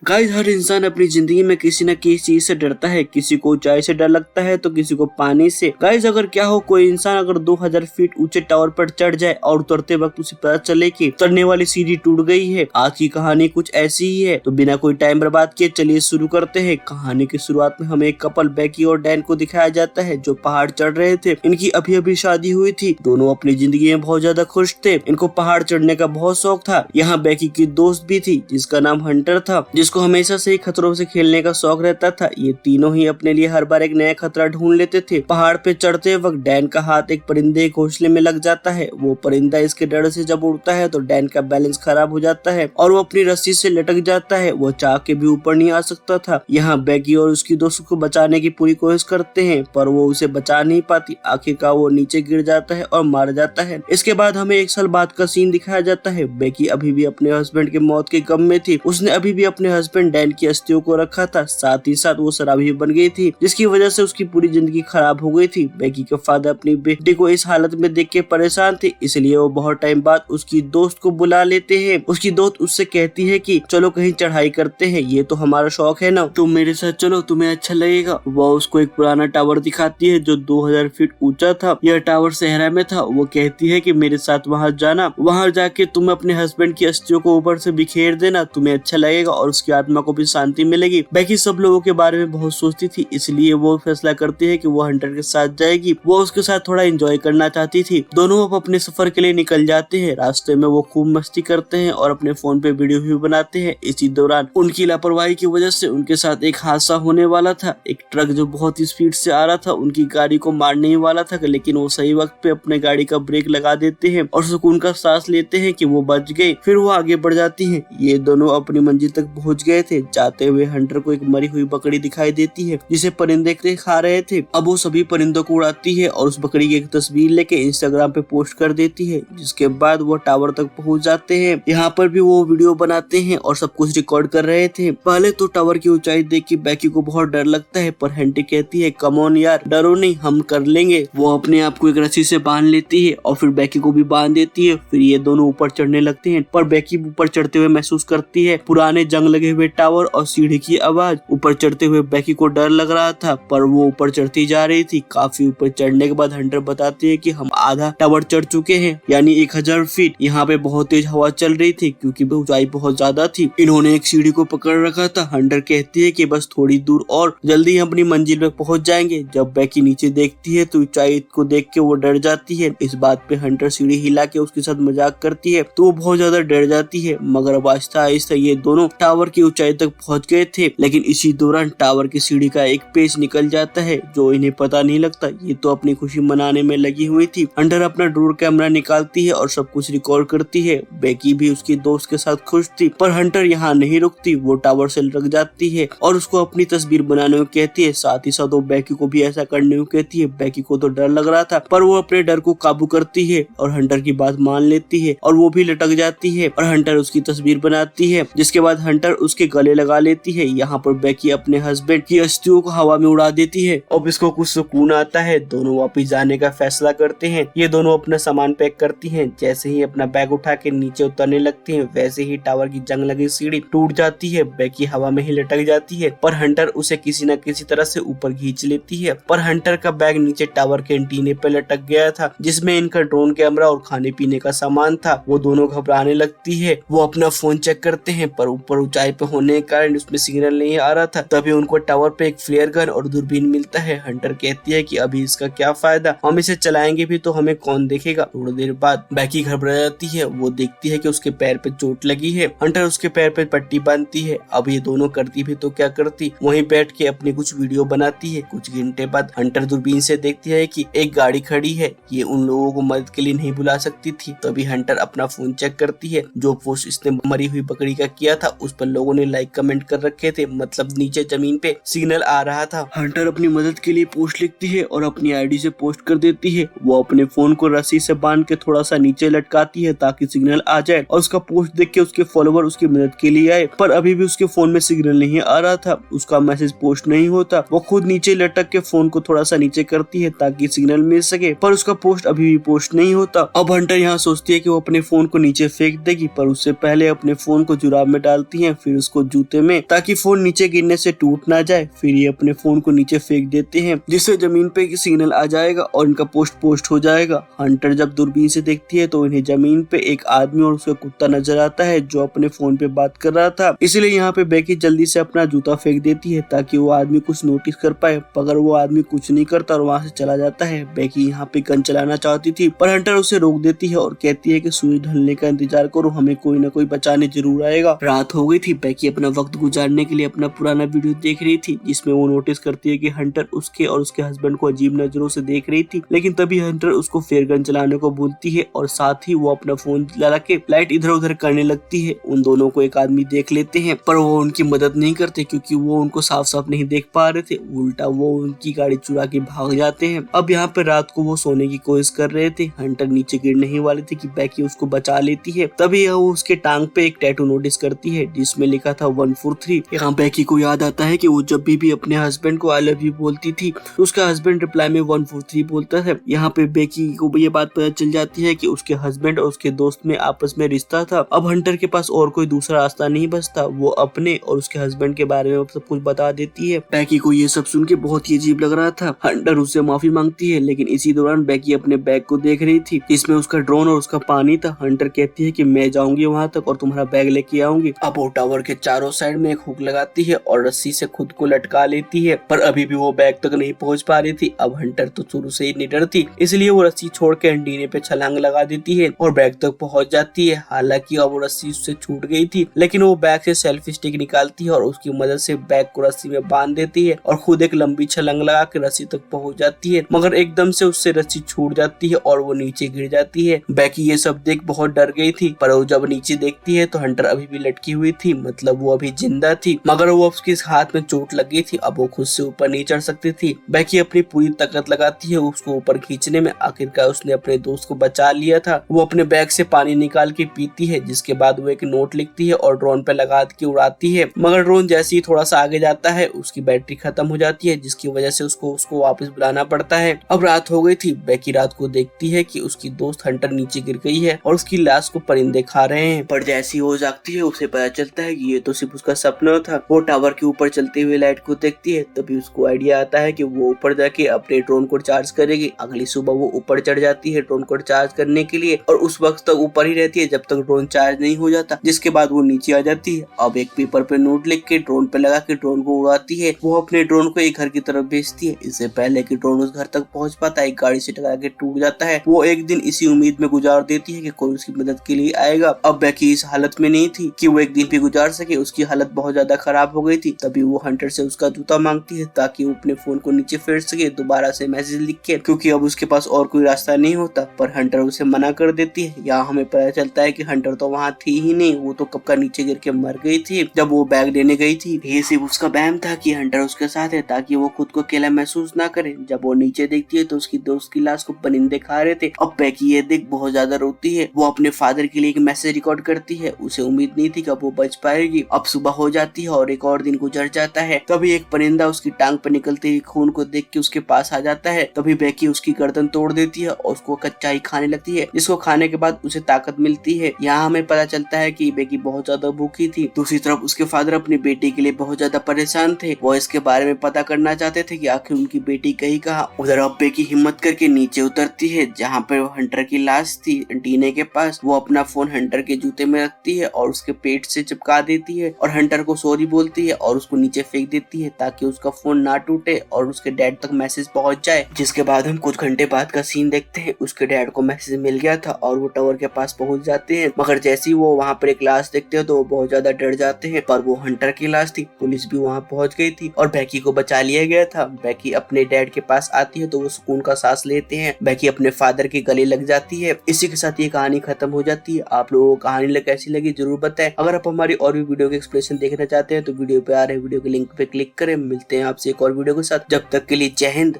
Guys, हर इंसान अपनी जिंदगी में किसी न किसी चीज से डरता है। किसी को ऊंचाई से डर लगता है तो किसी को पानी से। गाइस, अगर क्या हो कोई इंसान अगर 2000 फीट ऊंचे टावर पर चढ़ जाए और उतरते वक्त उसे पता चले कि उतरने वाली सीढ़ी टूट गई है। आज की कहानी कुछ ऐसी ही है। तो बिना कोई टाइम बर्बाद किए चलिए शुरू करते हैं। कहानी की शुरुआत में हमें एक कपल बेकी और डैन को दिखाया जाता है जो पहाड़ चढ़ रहे थे। इनकी अभी अभी शादी हुई थी। दोनों अपनी जिंदगी में बहुत ज्यादा खुश थे। इनको पहाड़ चढ़ने का बहुत शौक था। यहाँ बेकी की दोस्त भी थी जिसका नाम हंटर था, जिसको हमेशा से ही खतरों से खेलने का शौक रहता था। ये तीनों ही अपने लिए हर बार एक नया खतरा ढूंढ लेते थे। पहाड़ पे चढ़ते वक्त डैन का हाथ एक परिंदे के घोंसले में लग जाता है। वो परिंदा इसके डर से जब उड़ता है तो डैन का बैलेंस खराब हो जाता है और वो अपनी रस्सी से लटक जाता है। वो चाह के भी ऊपर नहीं आ सकता था। यहाँ बेकी और उसकी दोस्त को बचाने की पूरी कोशिश करते हैं पर वो उसे बचा नहीं पाती। आखिरकार वो नीचे गिर जाता है और मार जाता है। इसके बाद हमें एक साल बाद का सीन दिखाया जाता है। बेकी अभी भी अपने हस्बैंड की मौत के गम में थी। उसने अभी भी अपने हस्बैंड डैन की अस्थियों को रखा था। साथ ही साथ वो शराबी बन गई थी जिसकी वजह से उसकी पूरी जिंदगी खराब हो गई थी। बेकी के फादर अपनी बेटी को इस हालत में देख के परेशान थे, इसलिए वो बहुत टाइम बाद उसकी दोस्त को बुला लेते हैं। उसकी दोस्त उससे कहती है कि चलो कहीं चढ़ाई करते हैं, ये तो हमारा शौक है ना, तुम मेरे साथ चलो, तुम्हें अच्छा लगेगा। वो उसको एक पुराना टावर दिखाती है जो 2000 फीट ऊंचा था। यह टावर सहरा में था। वो कहती है कि मेरे साथ वहाँ जाना, वहाँ जाके तुम अपने हस्बैंड की अस्थियों को ऊपर से बिखेर देना, तुम्हें अच्छा लगेगा और उसकी आत्मा को भी शांति मिलेगी। बेकी सब लोगों के बारे में बहुत सोचती थी, इसलिए वो फैसला करती है कि वो हंटर के साथ जाएगी। वो उसके साथ थोड़ा एंजॉय करना चाहती थी। दोनों अब अपने सफर के लिए निकल जाते हैं। रास्ते में वो खूब मस्ती करते हैं और अपने फोन पे वीडियो भी बनाते हैं। इसी दौरान उनकी लापरवाही की वजह से उनके साथ एक हादसा होने वाला था। एक ट्रक जो बहुत ही स्पीड से आ रहा था उनकी गाड़ी को मारने ही वाला था, लेकिन वो सही वक्त पे अपने गाड़ी का ब्रेक लगा देते हैं और सुकून का सांस लेते हैं कि वो बच गए। फिर वो आगे बढ़ जाती हैं। ये दोनों अपनी मंजिल तक पहुंच गए थे। जाते हुए हंटर को एक मरी हुई बकरी दिखाई देती है जिसे परिंदे खा रहे थे। अब वो सभी परिंदों को उड़ाती है और उस बकरी की एक तस्वीर लेके इंस्टाग्राम पे पोस्ट कर देती है। जिसके बाद वो टावर तक पहुंच जाते हैं। यहाँ पर भी वो वीडियो बनाते हैं और सब कुछ रिकॉर्ड कर रहे थे। पहले तो टावर की ऊंचाई देख के बेकी को बहुत डर लगता है पर हंटी कहती है कम ऑन यार, डरो नहीं, हम कर लेंगे। वो अपने आप को एक रस्सी से बांध लेती है और फिर बेकी को भी बांध देती है। फिर ये दोनों ऊपर चढ़ने लगते हैं पर बेकी ऊपर चढ़ते हुए महसूस करती है पुराने जंग लगे हुए टावर और सीढ़ी की आवाज। ऊपर चढ़ते हुए बेकी को डर लग रहा था पर वो ऊपर चढ़ती जा रही थी। काफी ऊपर चढ़ने के बाद हंटर बताती है कि हम आधा टावर चढ़ चुके हैं, यानी 1000 फीट। यहाँ पे बहुत तेज हवा चल रही थी क्योंकि ऊंचाई बहुत ज्यादा थी। इन्होंने एक सीढ़ी को पकड़ रखा था। हंटर कहती है कि बस थोड़ी दूर और, जल्दी हम अपनी मंजिल पे पहुंच जाएंगे। जब बेकी नीचे देखती है तो ऊंचाई को देख के वो डर जाती है। इस बात पे हंटर सीढ़ी हिला के उसके साथ मजाक करती है तो वो बहुत ज्यादा डर जाती है। मगर अब आहिस्ता आहिस्ता ये दोनों टावर की ऊंचाई तक पहुंच गए थे। लेकिन इसी दौरान टावर की सीढ़ी का एक पेच निकल जाता है जो इन्हें पता नहीं लगता। ये तो अपनी खुशी मनाने में लगी हुई थी। हंटर अपना ड्रोन कैमरा निकालती है और सब कुछ रिकॉर्ड करती है। बेकी भी उसकी दोस्त के साथ खुश थी पर हंटर यहाँ नहीं रुकती। वो टावर से लग जाती है और उसको अपनी तस्वीर बनाने को कहती है। साथ ही साथ वो बेकी को भी ऐसा करने को कहती है। बेकी को तो डर लग रहा था पर वो अपने डर को काबू करती है और हंटर की बात मान लेती है और वो भी लटक जाती है और हंटर उसकी तस्वीर बनाती है। जिसके बाद हंटर उसके गले लगा लेती है। यहाँ पर बेकी अपने हस्बैंड की अस्थियों को हवा में उड़ा देती है। अब इसको कुछ सुकून आता है। दोनों वापिस जाने का फैसला करते हैं। ये दोनों अपना सामान पैक करती हैं। जैसे ही अपना बैग उठा के नीचे उतरने लगती हैं वैसे ही टावर की जंग लगी सीढ़ी टूट जाती है। बेकी हवा में ही लटक जाती है पर हंटर उसे किसी न किसी तरह से ऊपर खींच लेती है। पर हंटर का बैग नीचे टावर के एंटीने पे लटक गया था जिसमें इनका ड्रोन कैमरा और खाने पीने का सामान था। वो दोनों घबराने लगती है। वो अपना फोन चेक करते हैं पर ऊपर ऊंचाई पे होने के कारण उसमें सिग्नल नहीं आ रहा था। तभी उनको टावर पे एक फ्लेयर गन और दूरबीन मिलता है। हंटर कहती है कि अभी इसका क्या फायदा, हम इसे चलाएंगे भी तो हमें कौन देखेगा। थोड़ी देर बाद बेकी घबरा जाती है। वो देखती है कि उसके पैर पे चोट लगी है। हंटर उसके पैर पे पट्टी बांधती है। अब ये दोनों करती भी तो क्या करती, वहीं बैठ के अपनी कुछ वीडियो बनाती है। कुछ घंटे बाद हंटर दूरबीन से देखती है कि एक गाड़ी खड़ी है। ये उन लोगों को मदद के लिए नहीं बुला सकती थी। तभी हंटर अपना फोन चेक करती है। जो पोस्ट इसने मरी हुई बकरी का किया था उस पर लोगों ने लाइक कमेंट कर रखे थे, मतलब नीचे जमीन पे सिग्नल आ रहा था। हंटर अपनी मदद के लिए पोस्ट लिखती है और अपनी आईडी से पोस्ट कर देती है। वो अपने फोन को रस्सी से बांध के थोड़ा सा नीचे लटकाती है ताकि सिग्नल आ जाए और उसका पोस्ट देख के उसके फॉलोवर उसकी मदद के लिए आए। पर अभी भी उसके फोन में सिग्नल नहीं आ रहा था। उसका मैसेज पोस्ट नहीं होता। वो खुद नीचे लटक के फोन को थोड़ा सा नीचे करती है ताकि सिग्नल मिल सके पर उसका पोस्ट अभी भी पोस्ट नहीं होता। अब हंटर यहाँ सोचती है कि वो अपने फोन को नीचे फेंक देगी पर उससे पहले अपने फोन को जुराब में डालती है। फिर फिर उसको जूते में, ताकि फोन नीचे गिरने से टूट ना जाए। फिर ये अपने फोन को नीचे फेंक देते हैं, जिससे जमीन पे सिग्नल आ जाएगा और इनका पोस्ट हो जाएगा। हंटर जब दूरबीन से देखती है तो इन्हें जमीन पे एक आदमी और उसका कुत्ता नजर आता है जो अपने फोन पे बात कर रहा था। इसलिए यहाँ पे बेकी जल्दी से अपना जूता फेंक देती है ताकि वो आदमी कुछ नोटिस कर पाए, मगर वो आदमी कुछ नहीं करता और वहाँ से चला जाता है। बेकी यहाँ पे गन चलाना चाहती थी पर हंटर उसे रोक देती है और कहती है कि सूरज ढलने का इंतजार करो, हमें कोई ना कोई बचाने जरूर आएगा। रात हो गई थी। बेकी अपना वक्त गुजारने के लिए अपना पुराना वीडियो देख रही थी, जिसमें वो नोटिस करती है कि हंटर उसके और उसके हस्बैंड को अजीब नजरों से देख रही थी। लेकिन तभी हंटर उसको फेयर गन चलाने को बोलती है और साथ ही वो अपना फोन लगा के लाइट इधर उधर करने लगती है। उन दोनों को एक आदमी देख लेते हैं पर वो उनकी मदद नहीं करते क्योंकि वो उनको साफ साफ नहीं देख पा रहे थे। उल्टा वो उनकी गाड़ी चुरा के भाग जाते हैं। अब यहाँ पे रात को वो सोने की कोशिश कर रहे थे। हंटर नीचे गिरने ही वाले थे कि बेकी उसको बचा लेती है। तभी वो उसके टांग पे एक टैटू नोटिस करती है जिसमें लिखा था 143। यहाँ बेकी को याद आता है कि वो जब भी अपने हस्बैंड को आई लव यू बोलती थी तो उसका हस्बैंड रिप्लाई में 143 बोलता था। यहाँ पे बेकी को ये बात पता चल जाती है कि उसके हस्बैंड और उसके दोस्त में आपस में रिश्ता था। अब हंटर के पास और कोई दूसरा रास्ता नहीं बचता। वो अपने और उसके हस्बैंड के बारे में सब कुछ बता देती है। बेकी को ये सब सुन के बहुत ही अजीब लग रहा था। हंटर उससे माफी मांगती है, लेकिन इसी दौरान बेकी अपने बैग को देख रही थी जिसमें उसका ड्रोन और उसका पानी था। हंटर कहती है कि मैं जाऊंगी वहां तक और तुम्हारा बैग लेके आऊंगी। अब वो टावर के चारों साइड में एक हुक लगाती है और रस्सी से खुद को लटका लेती है, पर अभी भी वो बैग तक नहीं पहुंच पा रही थी। अब हंटर तो शुरू से ही निडर थी, इसलिए वो रस्सी छोड़ के एंटीने पे छलांग लगा देती है और बैग तक पहुंच जाती है। हालांकि अब वो रस्सी उससे छूट गई थी, लेकिन वो बैग से सेल्फी स्टिक निकालती है और उसकी मदद से बैग को रस्सी में बांध देती है और खुद एक लंबी छलांग लगा के रस्सी तक पहुंच जाती है। मगर एकदम से उससे रस्सी छूट जाती है और वो नीचे गिर जाती है। बेकी ये सब देख बहुत डर गई थी, पर वो जब नीचे देखती है तो हंटर अभी भी लटकी हुई थी, मतलब वो अभी जिंदा थी, मगर वो उसके हाथ में चोट लगी थी। अब वो खुद से ऊपर नहीं चढ़ सकती थी। बेकी अपनी पूरी ताकत लगाती है उसको ऊपर खींचने में। आखिरकार उसने अपने दोस्त को बचा लिया था। वो अपने बैग से पानी निकाल के पीती है, जिसके बाद वो एक नोट लिखती है और ड्रोन पे लगा के उड़ाती है। मगर ड्रोन जैसे ही थोड़ा सा आगे जाता है उसकी बैटरी खत्म हो जाती है, जिसकी वजह से उसको वापस बुलाना पड़ता है। अब रात हो गई थी। बेकी रात को देखती है कि उसकी दोस्त हंटर नीचे गिर गई है और उसकी लाश को परिंदे खा रहे हैं। पर जैसी वो जागती है उसे पता चलता है कि ये तो सिर्फ उसका सपना था। वो टावर के ऊपर चलते हुए लाइट को देखती है, तभी उसको आइडिया आता है कि वो ऊपर जाके अपने ड्रोन को चार्ज करेगी। अगली सुबह वो ऊपर चढ़ जाती है ड्रोन को चार्ज करने के लिए और उस वक्त तक ऊपर ही रहती है जब तक ड्रोन चार्ज नहीं हो जाता, जिसके बाद वो नीचे आ जाती है। अब एक पेपर पे नोट लिख के ड्रोन पे लगा के ड्रोन को उड़ाती है। वो अपने ड्रोन को एक घर की तरफ भेजती है। इससे पहले कि ड्रोन उस घर तक पहुंच पाता है एक गाड़ी से टकरा के टूट जाता है। वो एक दिन इसी उम्मीद में गुजार देती है कि कोई उसकी मदद के लिए आएगा। अब बेकी इस हालत में नहीं थी कि वो एक दिन भी गुजार सके। उसकी हालत बहुत ज्यादा खराब हो गई थी। तभी वो हंटर से उसका जूता मांगती है ताकि वो अपने फोन को नीचे फेर सके दोबारा से मैसेज लिख के, क्योंकि अब उसके पास और कोई रास्ता नहीं होता। पर हंटर उसे मना कर देती है। यहाँ हमें पता चलता है कि हंटर तो वहाँ थी ही नहीं, वो तो कब का नीचे गिर के मर गई थी जब वो बैग लेने गई थी। ये सिर्फ उसका वहम था कि हंटर उसके साथ है ताकि वो खुद को अकेला महसूस ना करे। जब वो नीचे देखती है तो उसकी दोस्त की लाश को परिंदे खा रहे थे। अब बेकी ये देख बहुत ज्यादा रोती है। वो अपने फादर के लिए एक मैसेज रिकॉर्ड करती है। उसे उम्मीद नहीं थी कि अब वो बच पाएगी। अब सुबह हो जाती है और एक और दिन गुजर जाता है। तभी एक परिंदा उसकी टांग पर निकलते ही खून को देख के उसके पास आ जाता है। तभी बेकी उसकी गर्दन तोड़ देती है और उसको कच्चा ही खाने लगती है, जिसको खाने के बाद उसे ताकत मिलती है। यहाँ हमें पता चलता है कि बेकी बहुत ज्यादा भूखी थी। दूसरी तरफ उसके फादर अपनी बेटी के लिए बहुत ज्यादा परेशान थे। वो इसके बारे में पता करना चाहते थे कि आखिर उनकी बेटी गई कहाँ। उधर अब बेकी हिम्मत करके नीचे उतरती है जहाँ पर हंटर की लाश थी टीने के पास। वो अपना फोन हंटर के जूते में रखती है और उसके पेट से चिपका देती है और हंटर को सॉरी बोलती है और उसको नीचे फेंक देती है ताकि उसका फोन ना टूटे और उसके डैड तक मैसेज पहुंच जाए। जिसके बाद हम कुछ घंटे बाद का सीन देखते हैं। उसके डैड को मैसेज मिल गया था और वो टावर के पास पहुंच जाते हैं। मगर जैसे ही वो वहाँ पर एक लाश देखते हैं तो वो बहुत ज्यादा डर जाते हैं। पर वो हंटर की लाश थी। पुलिस भी वहाँ पहुंच गई थी और बेकी को बचा लिया गया था। बेकी अपने डैड के पास आती है तो वो सुकून का सांस लेते हैं। बेकी अपने फादर के गले लग जाती है। इसी के साथ ये कहानी खत्म हो जाती है। आप लोगों को कहानी कैसी लगी जरूर बताएं। अगर आप हमारी और भी वीडियो के एक्सप्लेनेशन देखना चाहते हैं तो वीडियो पे आ रहे वीडियो के लिंक पे क्लिक करें। मिलते हैं आपसे एक और वीडियो के साथ। जब तक के लिए जय हिंद।